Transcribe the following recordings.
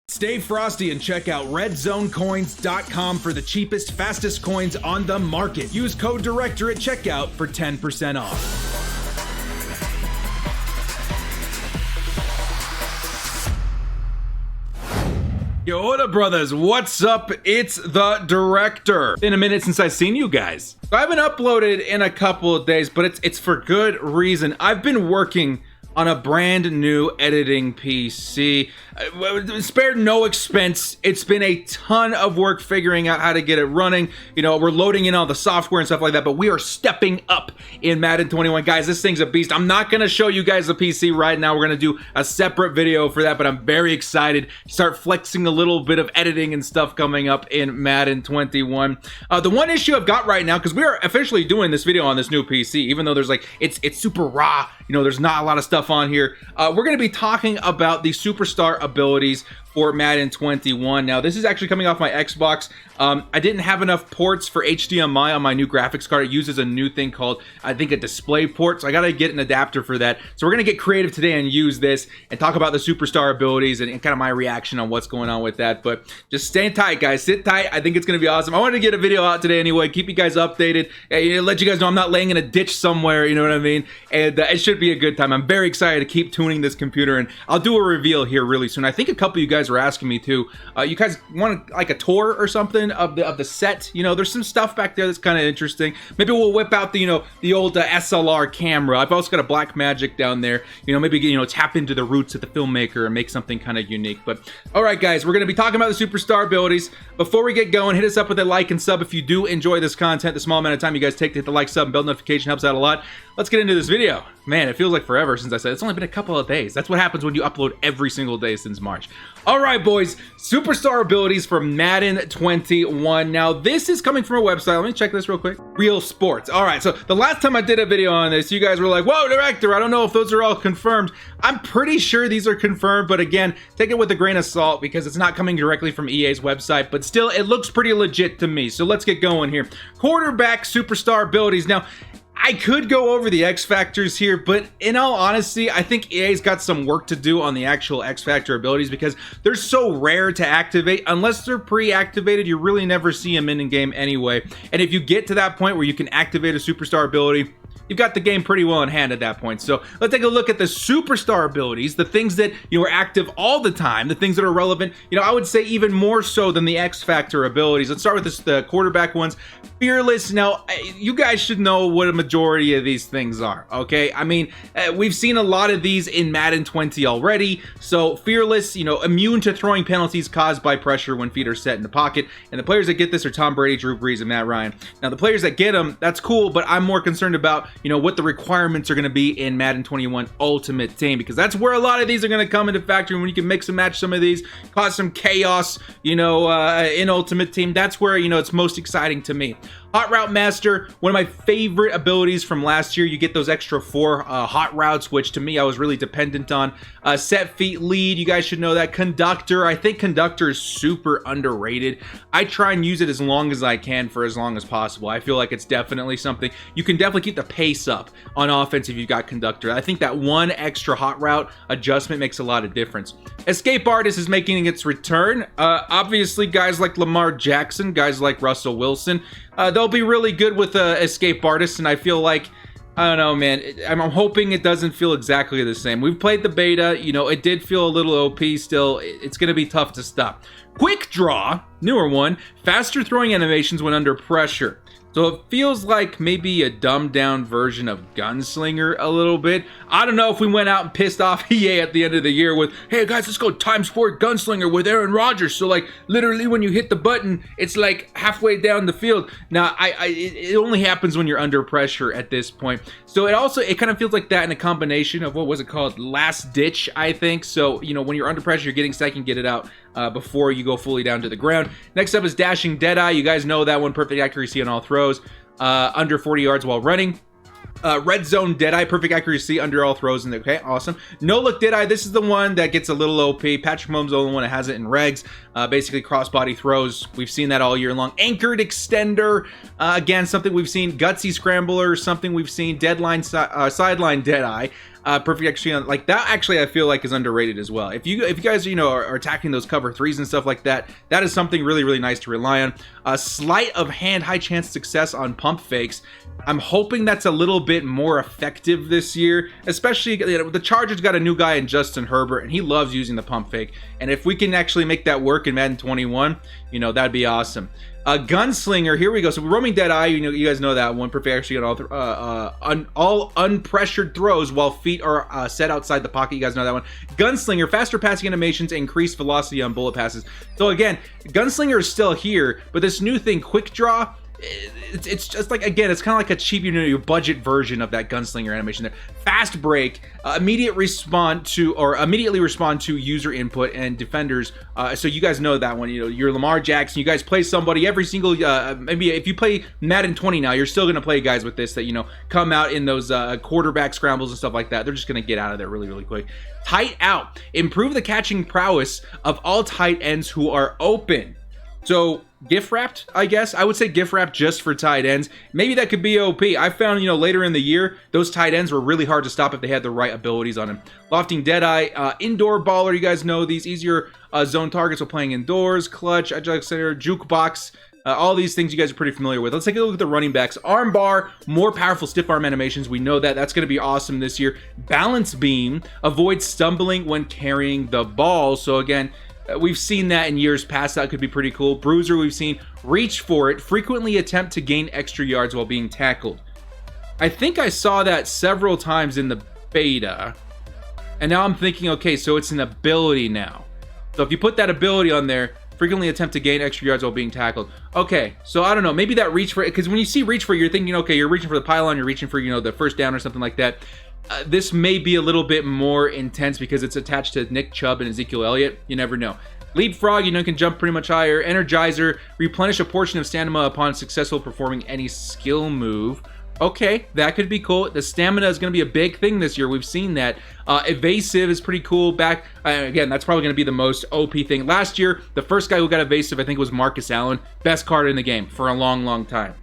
Stay frosty and check out redzonecoins.com for the cheapest, fastest coins on the market. Use code DIRECTOR at checkout for 10% off. Yo, what up, brothers? What's up? It's the Director. Been a minute since I've seen you guys. So I haven't uploaded in a couple of days, but it's for good reason. I've been working on a brand new editing PC. Spared no expense. It's been a ton of work figuring out how to get it running. You know, we're loading in all the software and stuff like that, but we are stepping up in Madden 21. Guys, this thing's a beast. I'm not gonna show you guys the PC right now. We're gonna do a separate video for that, but I'm very excited to start flexing a little bit of editing and stuff coming up in Madden 21. The one issue I've got right now, because we are officially doing this video on this new PC, even though there's like, it's super raw, you know, there's not a lot of stuff on here. We're gonna be talking about the superstar abilities for Madden 21. Now, this is actually coming off my Xbox. I didn't have enough ports for HDMI on my new graphics card. It uses a new thing called, I think, a display port, so I gotta get an adapter for that. So we're gonna get creative today and use this and talk about the superstar abilities and kind of my reaction on what's going on with that. But just stay tight, guys. Sit tight. I think it's gonna be awesome. I wanted to get a video out today anyway, keep you guys updated, let you guys know I'm not laying in a ditch somewhere, you know what I mean? And it should be a good time. I'm very excited to keep tuning this computer, and I'll do a reveal here really soon. I think a couple of you guys were asking me too. You guys want like a tour or something of the set? You know, there's some stuff back there that's kind of interesting. Maybe we'll whip out the the old SLR camera. I've also got a Black Magic down there. You know, maybe tap into the roots of the filmmaker and make something kind of unique. But all right, guys, we're gonna be talking about the superstar abilities. Before we get going, hit us up with a like and sub if you do enjoy this content. The small amount of time you guys take to hit the like, sub, and bell notification helps out a lot. Let's get into this video. Man, it feels like forever since I said it. It's only been a couple of days. That's what happens when you upload every single day since March. All right, boys, superstar abilities for Madden 21. Now, this is coming from a website. Let me check this real quick. Real Sports. All right, so the last time I did a video on this, you guys were like, whoa, Director, I don't know if those are all confirmed. I'm pretty sure these are confirmed, but again, take it with a grain of salt because it's not coming directly from EA's website, but still, it looks pretty legit to me. So let's get going here. Quarterback superstar abilities. Now, I could go over the X Factors here, but in all honesty, I think EA's got some work to do on the actual X Factor abilities because they're so rare to activate. Unless they're pre-activated, you really never see them in game anyway. And if you get to that point where you can activate a superstar ability, you've got the game pretty well in hand at that point. So let's take a look at the superstar abilities, the things that are active all the time, the things that are relevant. I would say even more so than the X Factor abilities. Let's start with the quarterback ones. Fearless. Now, you guys should know what a majority of these things are, okay? I mean, we've seen a lot of these in Madden 20 already. So Fearless, immune to throwing penalties caused by pressure when feet are set in the pocket. And the players that get this are Tom Brady, Drew Brees, and Matt Ryan. Now, the players that get them, that's cool, but I'm more concerned about what the requirements are going to be in Madden 21 Ultimate Team, because that's where a lot of these are going to come into factor. When you can mix and match some of these, cause some chaos, in Ultimate Team, that's where, it's most exciting to me. Hot Route Master, one of my favorite abilities from last year. You get those extra 4 hot routes, which to me I was really dependent on. Set Feet Lead, you guys should know that. Conductor, I think Conductor is super underrated. I try and use it as long as I can for as long as possible. I feel like it's definitely something. You can definitely keep the pace up on offense if you've got Conductor. I think that one extra hot route adjustment makes a lot of difference. Escape Artist is making its return. Obviously, guys like Lamar Jackson, guys like Russell Wilson, they'll be really good with Escape Artists, and I feel like, I don't know, man, I'm hoping it doesn't feel exactly the same. We've played the beta, it did feel a little OP still. It's going to be tough to stop. Quick Draw, newer one, faster throwing animations when under pressure. So it feels like maybe a dumbed down version of Gunslinger a little bit. I don't know if we went out and pissed off EA at the end of the year with, hey guys, let's go ×4 Gunslinger with Aaron Rodgers. So like literally when you hit the button, it's like halfway down the field. Now it only happens when you're under pressure at this point. So it kind of feels like that in a combination of, what was it called? Last Ditch, I think. So, when you're under pressure, you're getting second, get it out before you go fully down to the ground. Next up is Dashing Deadeye. You guys know that one, perfect accuracy on all throws, under 40 yards while running. Red Zone Deadeye, perfect accuracy under all throws. And okay, awesome. No Look Deadeye, this is the one that gets a little OP. Patrick Mahomes is the only one that has it in regs. Basically crossbody throws. We've seen that all year long. Anchored Extender, again, something we've seen. Gutsy Scrambler, something we've seen. Sideline Deadeye. perfect execution, like that actually I feel like is underrated as well. If you guys, you know, are attacking those cover threes and stuff like that, that is something really, really nice to rely on. Sleight of hand, high chance success on pump fakes. I'm hoping that's a little bit more effective this year, especially, you know, the Chargers got a new guy in Justin Herbert, and he loves using the pump fake. And if we can actually make that work in Madden 21, you know, that'd be awesome. Gunslinger, here we go. So roaming Deadeye, you know, you guys know that one. Perfect actually on all unpressured throws while feet are set outside the pocket. You guys know that one. Gunslinger, faster passing animations, increased velocity on bullet passes. So again, Gunslinger is still here, but this new thing, quick draw, it's just like, again, it's kind of like a cheap, you know, your budget version of that Gunslinger animation there. Fast break, immediately respond to user input and defenders. So you guys know that one. You know, you're Lamar Jackson. You guys play somebody every single. Maybe if you play Madden 20 now, you're still gonna play guys with this that, you know, come out in those quarterback scrambles and stuff like that. They're just gonna get out of there really, really quick. Tight out, improve the catching prowess of all tight ends who are open. So gift wrapped, I guess. I would say gift wrapped just for tight ends. Maybe that could be OP. I found, you know, later in the year, those tight ends were really hard to stop if they had the right abilities on him. Lofting Deadeye, indoor baller. You guys know these easier zone targets while playing indoors. Clutch, agile center, jukebox. All these things you guys are pretty familiar with. Let's take a look at the running backs. Arm bar, more powerful stiff arm animations. We know that. That's going to be awesome this year. Balance beam, avoid stumbling when carrying the ball. So again, we've seen that in years past. That could be pretty cool. Bruiser, we've seen reach for it, frequently attempt to gain extra yards while being tackled. I think I saw that several times in the beta, and now I'm thinking, okay, so it's an ability now. So if you put that ability on there, frequently attempt to gain extra yards while being tackled. Okay, so I don't know, maybe that reach for it, because when you see reach for it, you're thinking, okay, you're reaching for the pylon, you're reaching for, you know, the first down or something like that. This may be a little bit more intense because it's attached to Nick Chubb and Ezekiel Elliott. You never know. Leapfrog, you know, can jump pretty much higher. Energizer, replenish a portion of stamina upon successful performing any skill move. Okay, that could be cool. The stamina is going to be a big thing this year. We've seen that. Evasive is pretty cool. Again, that's probably going to be the most OP thing. Last year, the first guy who got evasive, I think, was Marcus Allen. Best card in the game for a long, long time.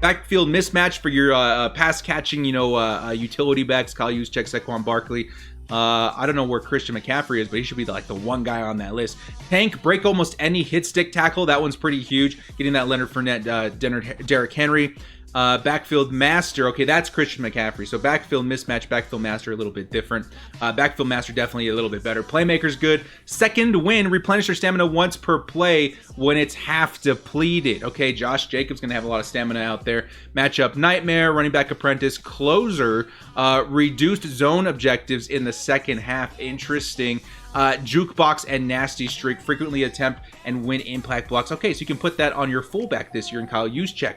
Backfield mismatch for your pass catching, you know, utility backs. Kyle Juszczyk, Saquon Barkley. I don't know where Christian McCaffrey is, but he should be the one guy on that list. Tank, break almost any hit stick tackle. That one's pretty huge. Getting that Leonard Fournette, Derrick Henry. Backfield Master, okay, that's Christian McCaffrey. So Backfield mismatch, Backfield Master a little bit different. Backfield Master definitely a little bit better. Playmaker's good. Second win, replenish your stamina once per play when it's half depleted. Okay, Josh Jacobs gonna have a lot of stamina out there. Matchup Nightmare, running back Apprentice, closer, reduced zone objectives in the second half. Interesting. Jukebox and Nasty Streak, frequently attempt and win impact blocks. Okay, so you can put that on your fullback this year in Kyle Juszczyk.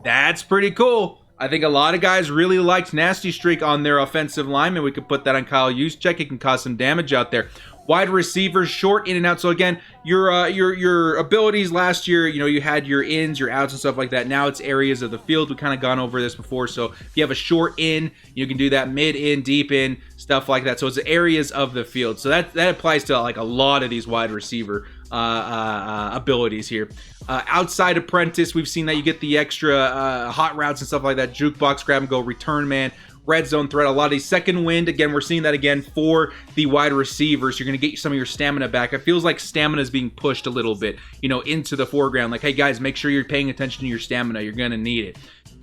That's pretty cool. I think a lot of guys really liked Nasty Streak on their offensive lineman. We could put that on Kyle Juszczyk. It can cause some damage out there. Wide receivers, short, in and out. So again, your abilities last year, you know, you had your ins, your outs, and stuff like that. Now it's areas of the field. We've kind of gone over this before. So if you have a short in, you can do that. Mid in, deep in, stuff like that. So it's areas of the field. So that applies to like a lot of these wide receiver abilities here. Outside Apprentice, we've seen that you get the extra hot routes and stuff like that. Jukebox, grab and go, return man, red zone threat. A lot of these second wind, again, we're seeing that again for the wide receivers. You're going to get some of your stamina back. It feels like stamina is being pushed a little bit, you know, into the foreground. Like, hey guys, make sure you're paying attention to your stamina. You're going to need it.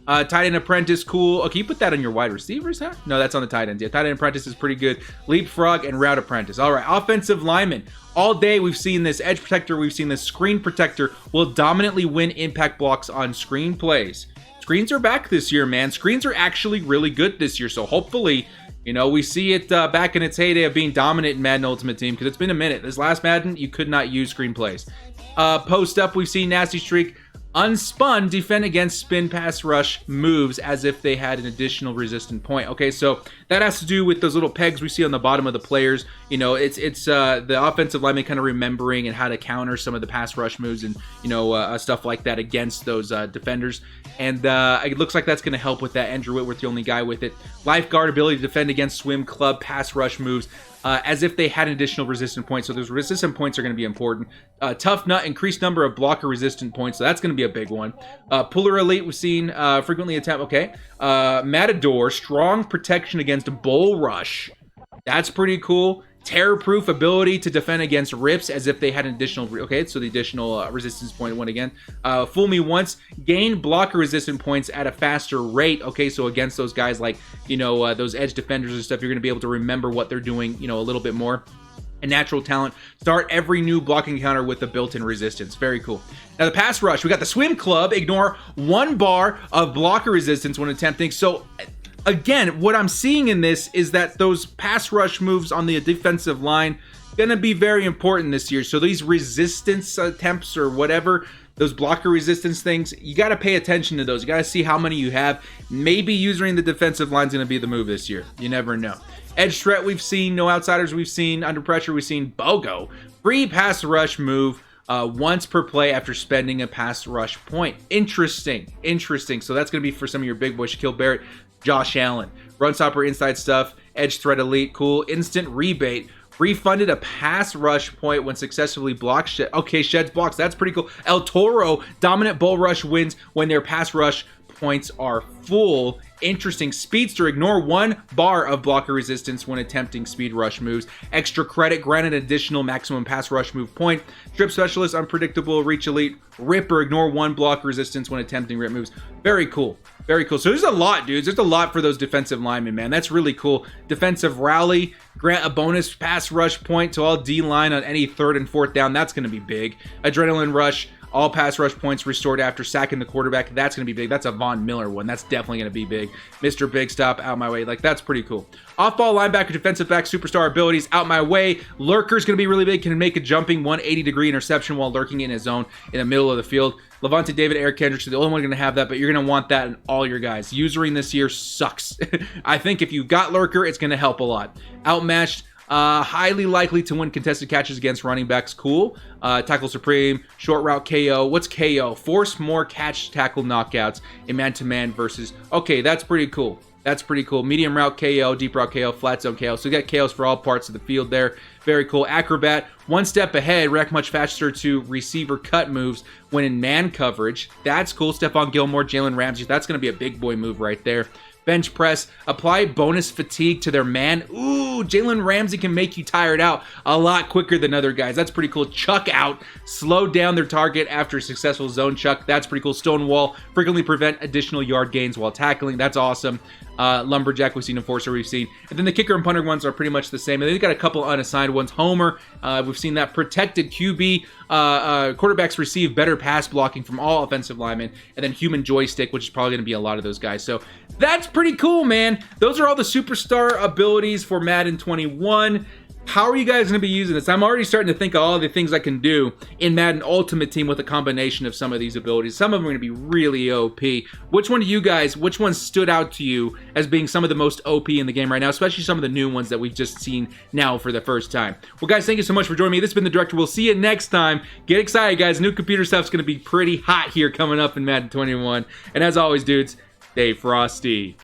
Tight end Apprentice, cool. Okay, you put that on your wide receivers, huh? No, that's on the tight ends. Yeah, tight end Apprentice is pretty good. Leapfrog and route Apprentice. All right, offensive lineman. All day we've seen this edge protector. We've seen this screen protector will dominantly win impact blocks on screen plays. Screens are back this year, man. Screens are actually really good this year. So hopefully, you know, we see it back in its heyday of being dominant in Madden Ultimate Team, because it's been a minute. This last Madden, you could not use screen plays. Post up, we've seen Nasty Streak. Unspun, defend against spin pass rush moves as if they had an additional resistant point. Okay, so that has to do with those little pegs we see on the bottom of the players. You know, it's the offensive lineman kind of remembering and how to counter some of the pass rush moves and, you know, stuff like that against those defenders. And it looks like that's going to help with that. Andrew Whitworth, the only guy with it. Lifeguard, ability to defend against swim, club, pass rush moves. as if they had an additional resistant point. So those resistant points are going to be important. Tough Nut, increased number of blocker resistant points. So that's going to be a big one. Puller Elite, we've seen frequently attempt. Okay. Matador, strong protection against Bull Rush. That's pretty cool. Terror-proof ability to defend against rips as if they had an additional... Okay, so the additional resistance point went again. Fool Me Once. Gain blocker resistant points at a faster rate. Okay, so against those guys like, you know, those edge defenders and stuff, you're going to be able to remember what they're doing, you know, a little bit more. A natural talent. Start every new blocking counter with a built-in resistance. Very cool. Now the pass rush. We got the Swim Club. Ignore 1 bar of blocker resistance when attempting. So... Again, what I'm seeing in this is that those pass rush moves on the defensive line gonna be very important this year. So these resistance attempts or whatever, those blocker resistance things, you got to pay attention to those. You got to see how many you have. Maybe using the defensive line is going to be the move this year. You never know. Edge threat we've seen, no outsiders we've seen, under pressure we've seen, BOGO. Free pass rush move. Once per play after spending a pass rush point. Interesting. So that's going to be for some of your big boys. Shaquille Barrett, Josh Allen. Run stopper, inside stuff, edge threat elite, cool. Instant rebate. Refunded a pass rush point when successfully blocked. Okay, sheds blocks. That's pretty cool. El Toro, dominant bull rush wins when their pass rush points are full. Interesting. Speedster, ignore 1 bar of blocker resistance when attempting speed rush moves. Extra credit, granted additional maximum pass rush move point. Strip specialist, unpredictable, reach elite. Ripper, ignore 1 block resistance when attempting rip moves. Very cool. Very cool. So there's a lot, dudes. There's a lot for those defensive linemen, man. That's really cool. Defensive rally, grant a bonus pass rush point to all D-line on any 3rd and 4th down. That's going to be big. Adrenaline rush. All pass rush points restored after sacking the quarterback. That's going to be big. That's a Von Miller one. That's definitely going to be big. Mr. Big Stop, out my way. Like, that's pretty cool. Off-ball linebacker, defensive back, superstar abilities, out my way. Lurker's going to be really big. Can make a jumping 180-degree interception while lurking in his zone in the middle of the field. Levante David, Eric Kendricks are the only one going to have that, but you're going to want that in all your guys. Usering this year sucks. I think if you got Lurker, it's going to help a lot. Outmatched. Highly likely to win contested catches against running backs. Cool. Tackle Supreme. Short route KO. What's KO? Force more catch tackle knockouts in man-to-man versus... Okay, that's pretty cool. That's pretty cool. Medium route KO, deep route KO, flat zone KO. So you got KOs for all parts of the field there. Very cool. Acrobat, 1 step ahead, react much faster to receiver cut moves when in man coverage. That's cool. Stephon Gilmore, Jalen Ramsey. That's going to be a big boy move right there. Bench press, apply bonus fatigue to their man. Ooh, Jalen Ramsey can make you tired out a lot quicker than other guys. That's pretty cool. Chuck out, slow down their target after a successful zone chuck. That's pretty cool. Stonewall, frequently prevent additional yard gains while tackling. That's awesome. Lumberjack, we've seen. Enforcer, we've seen. And then the kicker and punter ones are pretty much the same. And they've got a couple unassigned ones. Homer, we've seen that. Protected QB. Quarterbacks receive better pass blocking from all offensive linemen. And then human joystick, which is probably going to be a lot of those guys. So that's pretty cool, man. Those are all the superstar abilities for Madden 21. How are you guys going to be using this? I'm already starting to think of all the things I can do in Madden Ultimate Team with a combination of some of these abilities. Some of them are going to be really OP. Which one stood out to you as being some of the most OP in the game right now, especially some of the new ones that we've just seen now for the first time? Well, guys, thank you so much for joining me. This has been The Director. We'll see you next time. Get excited, guys. New computer stuff's going to be pretty hot here coming up in Madden 21. And as always, dudes, stay frosty.